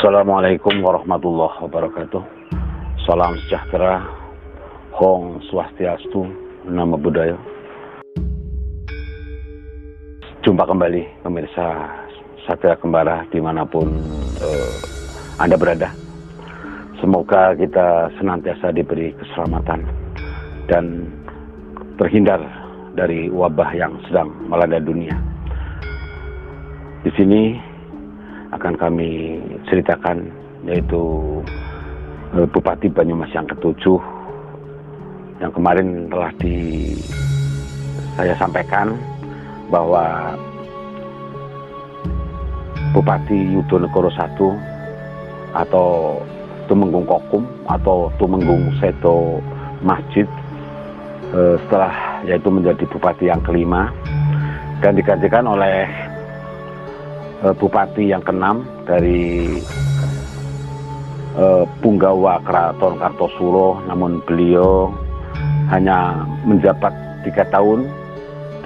Assalamualaikum warahmatullahi wabarakatuh. Salam sejahtera, Om Swastiastu, Namo Buddhaya. Jumpa kembali pemirsa Satria Kembara dimanapun Anda berada. Semoga kita senantiasa diberi keselamatan dan terhindar dari wabah yang sedang melanda dunia. Di sini akan kami ceritakan yaitu Bupati Banyumas yang ke-7 yang kemarin telah saya sampaikan bahwa Bupati Yudonegoro I atau Tumenggung Kokum atau Tumenggung Seto Masjid setelah yaitu menjadi bupati yang kelima dan digantikan oleh Bupati yang ke-6 dari Punggawa Keraton Kartosuro, namun beliau hanya menjabat 3 tahun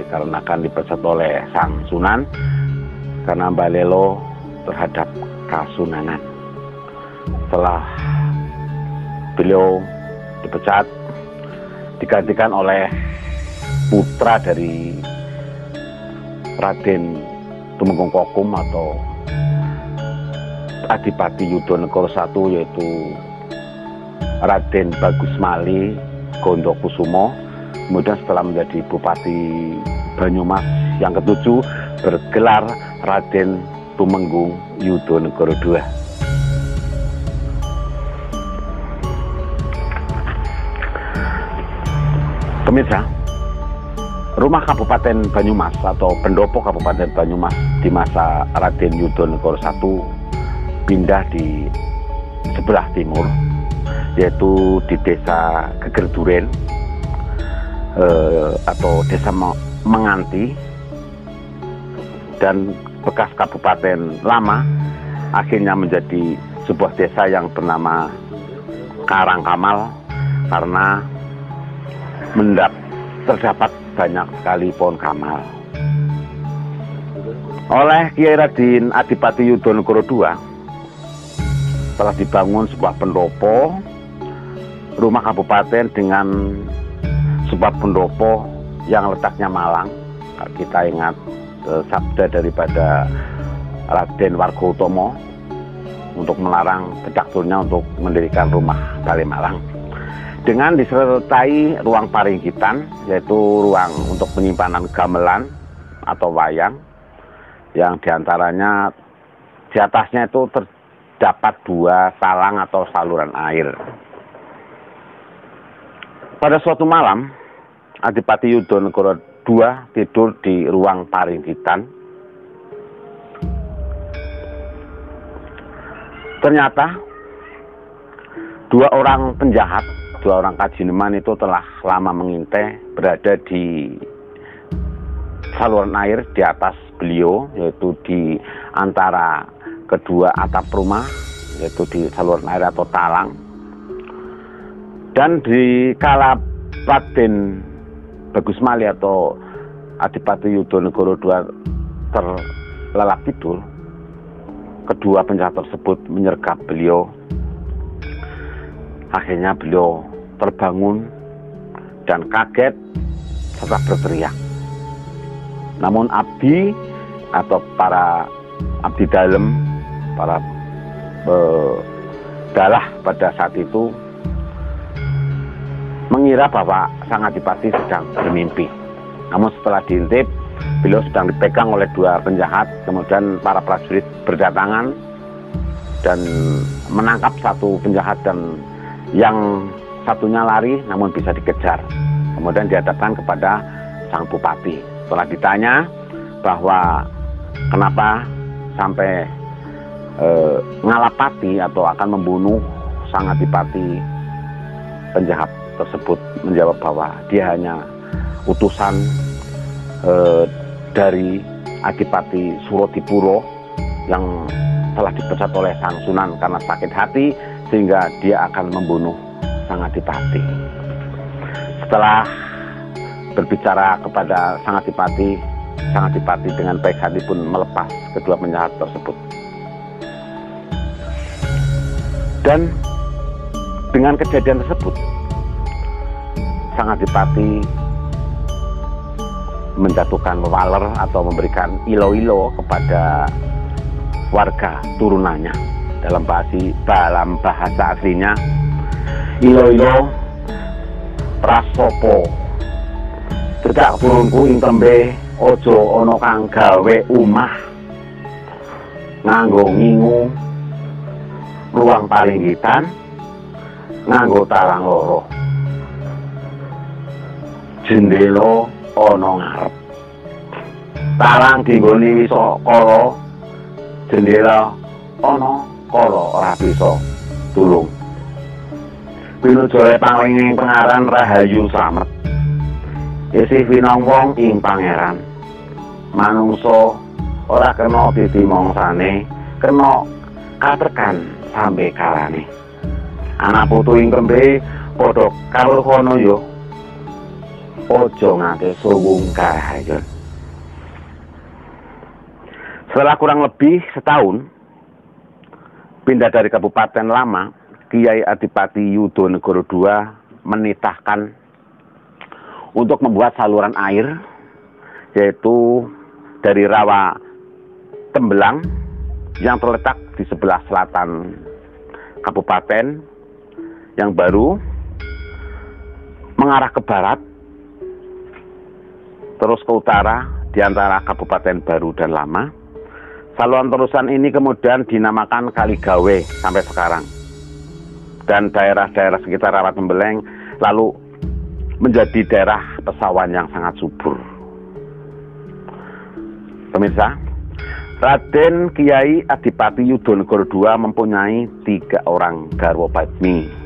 dikarenakan dipecat oleh Sang Sunan karena balelo terhadap kasunanan. Setelah beliau dipecat, digantikan oleh putra dari Raden Tumenggung Kokum atau Adipati Yudonegoro I yaitu Raden Bagus Mali Gondokusumo. Kemudian setelah menjadi Bupati Banyumas yang ke-7 bergelar Raden Tumenggung Yudonegoro II. Pemirsa, rumah Kabupaten Banyumas atau pendopo Kabupaten Banyumas di masa Raden Yudonegoro I pindah di sebelah timur, yaitu di Desa Gegerduren atau Desa Menganti, dan bekas kabupaten lama akhirnya menjadi sebuah desa yang bernama Karangkamal karena terdapat banyak sekali pohon kamal. Oleh Kiai Raden Adipati Yudonegoro II telah dibangun sebuah pendopo rumah kabupaten dengan sebuah pendopo yang letaknya Malang. Kita ingat sabda daripada Raden Wargautomo untuk melarang bedakturnya untuk mendirikan rumah Balai Malang, dengan disertai ruang paringkitan, yaitu ruang untuk penyimpanan gamelan atau wayang, yang diantaranya di atasnya itu terdapat 2 talang atau saluran air. Pada suatu malam, Adipati Yudonegoro II tidur di ruang paringkitan. Ternyata 2 orang penjahat, 2 orang kajineman itu telah lama mengintai berada di saluran air di atas beliau, yaitu di antara kedua atap rumah, yaitu di saluran air atau talang. Dan di kala Raden Bagus Mali atau Adipati Yudonegoro II terlelap tidur, kedua penjahat tersebut menyergap beliau. Akhirnya beliau terbangun dan kaget serta berteriak. Namun abdi atau para abdi dalem, para dalah pada saat itu mengira bahwa Sang Adipati sedang bermimpi. Namun setelah diintip, beliau sedang dipegang oleh 2 penjahat. Kemudian para prajurit berdatangan dan menangkap 1 penjahat, dan yang satunya lari namun bisa dikejar. Kemudian dihadapkan kepada sang bupati. Setelah ditanya bahwa kenapa sampai ngalapati atau akan membunuh sang adipati, penjahat tersebut menjawab bahwa dia hanya utusan dari Adipati Surodipuro yang telah dipecat oleh Sang Sunan karena sakit hati, sehingga dia akan membunuh Sang Adipati. Setelah berbicara kepada Sang Adipati dengan baik hati pun melepas kedua penjahat tersebut. Dan dengan kejadian tersebut, sang adipati menjatuhkan waler atau memberikan ilo-ilo kepada warga turunannya. Dalam bahasa aslinya, ilo-ilo prasopo cedak burungku ing tembe ojo ono kang gawe umah nganggo ngingu ruang paringgitan nganggo tarang loro jendela ana ngarep tarang dinggoni wiso kala jendela ana kala ora bisa tulung pinujole pangwinging pengaran Rahayu Slamet isih winong-wong ing pangeran manungsa ora kena ditimongsane kena katerkan sampe kalane anak putu ing kembe padha kawruhana yo aja ngate suwung kahayon. Setelah kurang lebih setahun pindah dari Kabupaten Lama, Kiai Adipati Yudonegoro II menitahkan untuk membuat saluran air, yaitu dari Rawa Tembelang yang terletak di sebelah selatan kabupaten yang baru mengarah ke barat terus ke utara di antara Kabupaten Baru dan Lama. Saluran terusan ini kemudian dinamakan Kaligawe sampai sekarang, dan daerah-daerah sekitar Rawa Tembelang lalu menjadi daerah pesawahan yang sangat subur. Pemirsa, Raden Kiai Adipati Yudonegoro II mempunyai 3 orang garwa padmi.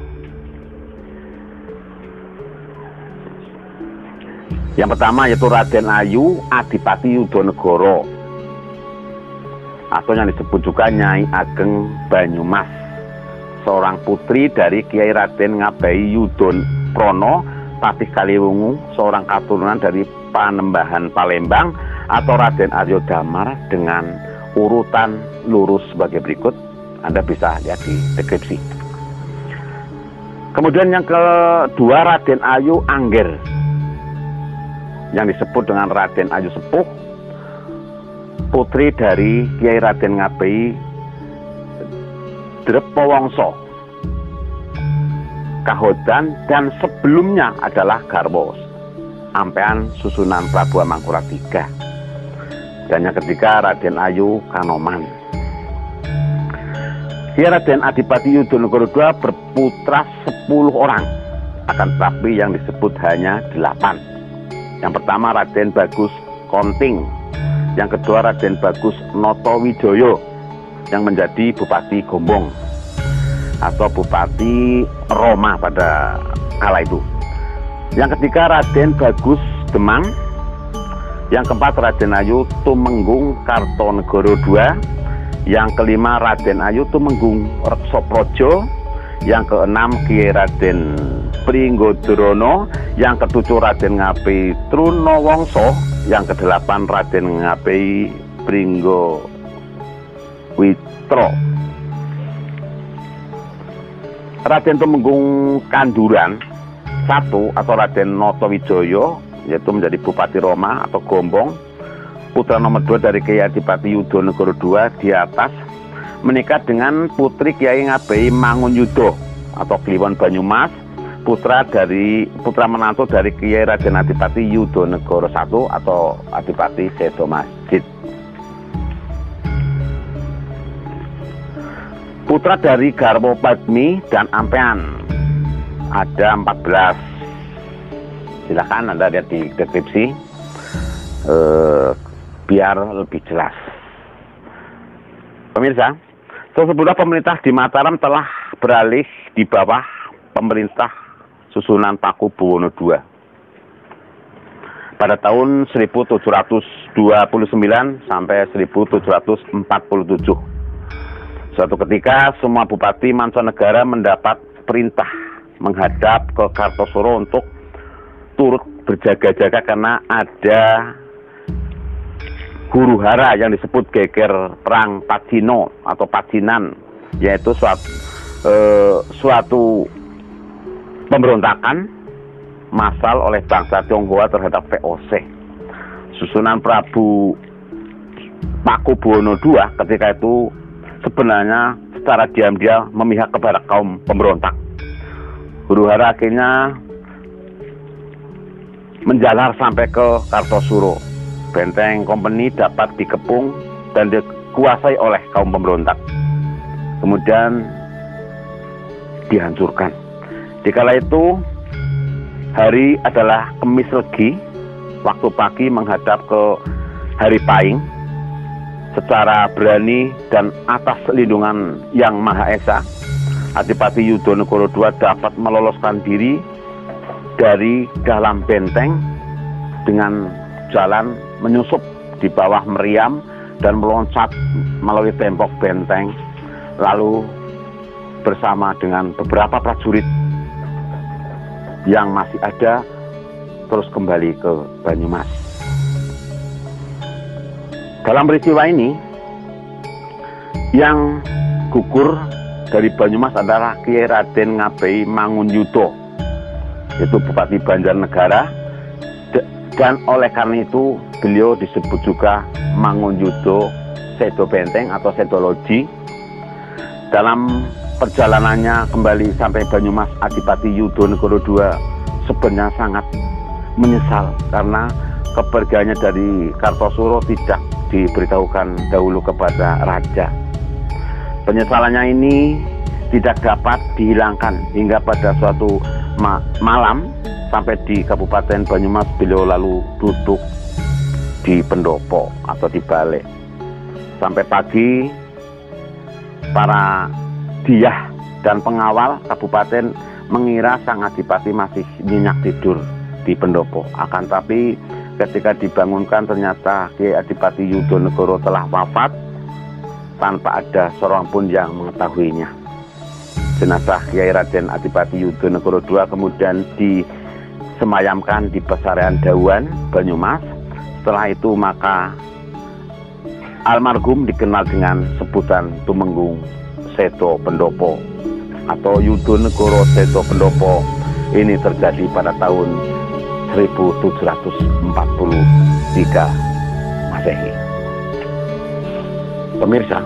Yang pertama yaitu Raden Ayu Adipati Yudonegoro, atau yang disebut juga Nyai Ageng Banyumas, seorang putri dari Kiai Raden Ngabehi Yudonprono Patih Kaliwungu, seorang keturunan dari Panembahan Palembang, atau Raden Aryo Damar dengan urutan lurus sebagai berikut. Anda bisa lihat di deskripsi. Kemudian yang kedua Raden Ayu Angger, yang disebut dengan Raden Ayu Sepuh, putri dari Kiai Raden Ngabehi Drepowongso Kahodan, dan sebelumnya adalah garwa ampean susunan Prabu Amangkurat III. Dan yang ketiga Raden Ayu Kanoman. Kiai Raden Adipati Yudonegoro II berputra 10 orang, akan tetapi yang disebut hanya 8. Yang pertama Raden Bagus Konting, yang kedua Raden Bagus Notowijoyo yang menjadi Bupati Gombong atau Bupati Roma pada kala itu. Yang ketiga Raden Bagus Demang, yang keempat Raden Ayu Tumenggung Kartonegoro II, yang kelima Raden Ayu Tumenggung Reksoprojo, yang keenam Kiai Raden Pringgodrono, yang ketujuh Raden Ngabehi Trunowongso, yang kedelapan Raden Ngabehi Pringgowitro. Raden Tumenggung Kanduran I atau Raden Notowijoyo, yaitu menjadi Bupati Roma atau Gombong, putra nomor 2 dari Kiai Adipati Yudonegoro II di atas, menikah dengan putri Kiai Ngabehi Mangunyudo atau Kliwon Banyumas, putra menantu dari Kiai Raden Adipati Yudonegoro I atau Adipati Sedo Masjid. Putra dari garwa padmi dan ampean ada 14. Silakan Anda lihat di deskripsi biar lebih jelas. Pemirsa, sebelumnya pemerintah di Mataram telah beralih di bawah pemerintah susunan Pakubuwono II pada tahun 1729 sampai 1747. Suatu ketika semua bupati mancanegara mendapat perintah menghadap ke Kartosuro untuk turut berjaga-jaga karena ada huru-hara yang disebut geger perang Pacino atau Pacinan, yaitu suatu suatu pemberontakan massal oleh bangsa Tionghoa terhadap VOC. Susunan Prabu Pakubuwono II ketika itu sebenarnya secara diam-diam memihak kepada kaum pemberontak. Huru-hara akhirnya menjalar sampai ke Kartosuro. Benteng Kompeni dapat dikepung dan dikuasai oleh kaum pemberontak. Kemudian dihancurkan. Dikala itu hari adalah Kemis Legi, waktu pagi menghadap ke hari Pahing. Secara berani dan atas lindungan Yang Maha Esa, Adipati Yudonegoro II dapat meloloskan diri dari dalam benteng dengan jalan menyusup di bawah meriam dan meloncat melalui tembok benteng, lalu bersama dengan beberapa prajurit yang masih ada terus kembali ke Banyumas. Dalam peristiwa ini yang gugur dari Banyumas adalah Kiai Raden Ngabei Mangunyuda, itu Bupati Banjarnegara, dan oleh karena itu beliau disebut juga Mangunyuda Sedo Benteng atau Sedo Loji. Dalam perjalanannya kembali sampai Banyumas, Adipati Yudonegoro II sebenarnya sangat menyesal karena kepergiannya dari Kartosuro tidak diberitahukan dahulu kepada raja. Penyesalannya ini tidak dapat dihilangkan hingga pada suatu malam sampai di Kabupaten Banyumas beliau lalu duduk di pendopo atau di balai. Sampai pagi para diyah dan pengawal kabupaten mengira sang adipati masih nyenyak tidur di pendopo. Akan tapi ketika dibangunkan ternyata Kiai Adipati Yudonegoro telah wafat tanpa ada seorang pun yang mengetahuinya. Jenazah Kiai Raden Adipati Yudonegoro II kemudian disemayamkan di Pesarean Dauan, Banyumas. Setelah itu maka almarhum dikenal dengan sebutan Tumenggung Sedo Pendopo atau Yudonegoro Sedo Pendopo. Ini terjadi pada tahun 1743 Masehi. Pemirsa,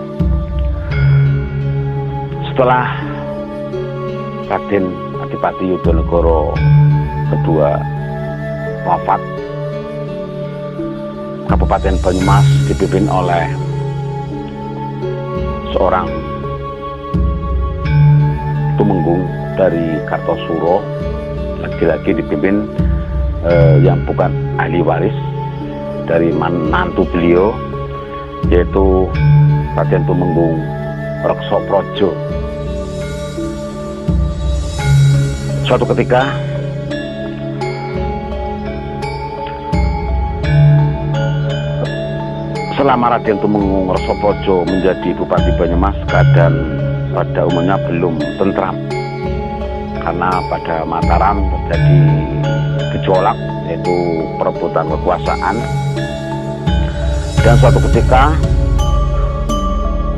setelah Raden Adipati Yudonegoro II wafat, Kabupaten Banyumas dipimpin oleh seorang tumenggung dari Kartosuro, lagi-lagi dipimpin yang bukan ahli waris dari menantu beliau, yaitu Raden Tumenggung Reksoprojo. Suatu ketika selama Raden Tumenggung Reksoprojo menjadi Bupati Banyumas, keadaan pada umumnya belum tentram karena pada Mataram terjadi gejolak, yaitu perebutan kekuasaan. Dan suatu ketika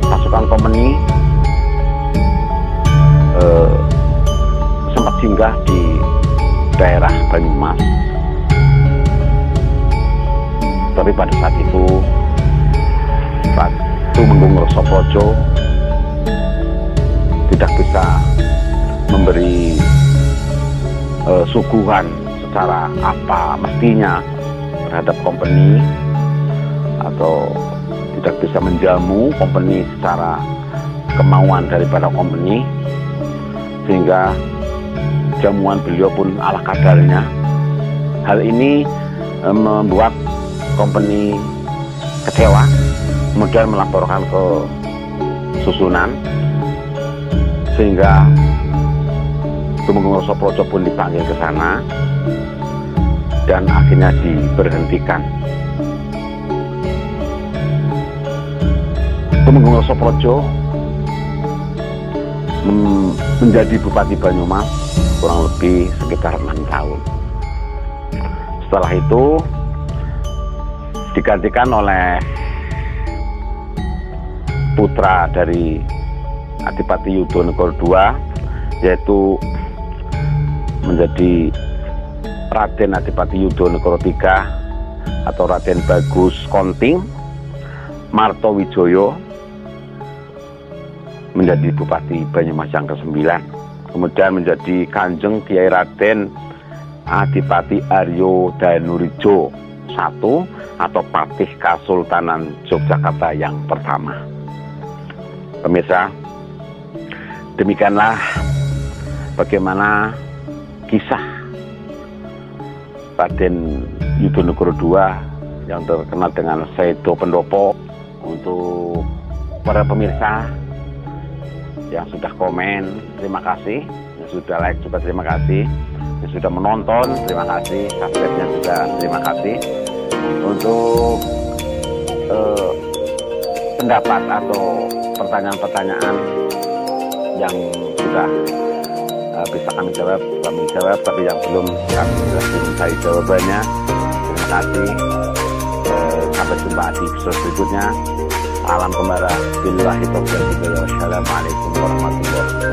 pasukan Kompeni sempat singgah di daerah Banyumas. Tapi pada saat itu Tumenggung Reksoprojo tidak bisa memberi suguhan secara apa mestinya terhadap Kompeni, atau tidak bisa menjamu Kompeni secara kemauan daripada Kompeni, sehingga jamuan beliau pun ala kadarnya. Hal ini membuat Kompeni kecewa, kemudian melaporkan ke susunan, sehingga Tumenggung Reksoprojo pun dipanggil ke sana dan akhirnya diberhentikan. Tumenggung Reksoprojo menjadi Bupati Banyumas kurang lebih sekitar 6 tahun. Setelah itu digantikan oleh putra dari Adipati Yudonegoro II, yaitu menjadi Raden Adipati Yudonegoro III atau Raden Bagus Konting Martowijoyo menjadi Bupati Banyumas yang ke-9. Kemudian menjadi Kanjeng Kiai Raden Adipati Aryo Danurijo I atau Patih Kasultanan Yogyakarta yang pertama. Pemirsa, demikianlah bagaimana kisah Raden Yudonegoro II yang terkenal dengan Sedo Pendopo. Untuk para pemirsa yang sudah komen, terima kasih. Yang sudah like juga terima kasih. Yang sudah menonton, terima kasih. Subscribe-nya juga terima kasih. Untuk pendapat atau pertanyaan-pertanyaan yang sudah bisa kami jawab, tapi yang belum kami minta jawabannya, terima kasih. Sampai jumpa di episode berikutnya. Salam Kembara. Billahi taufiq wal hidayah. Wassalamualaikum warahmatullahi wabarakatuh.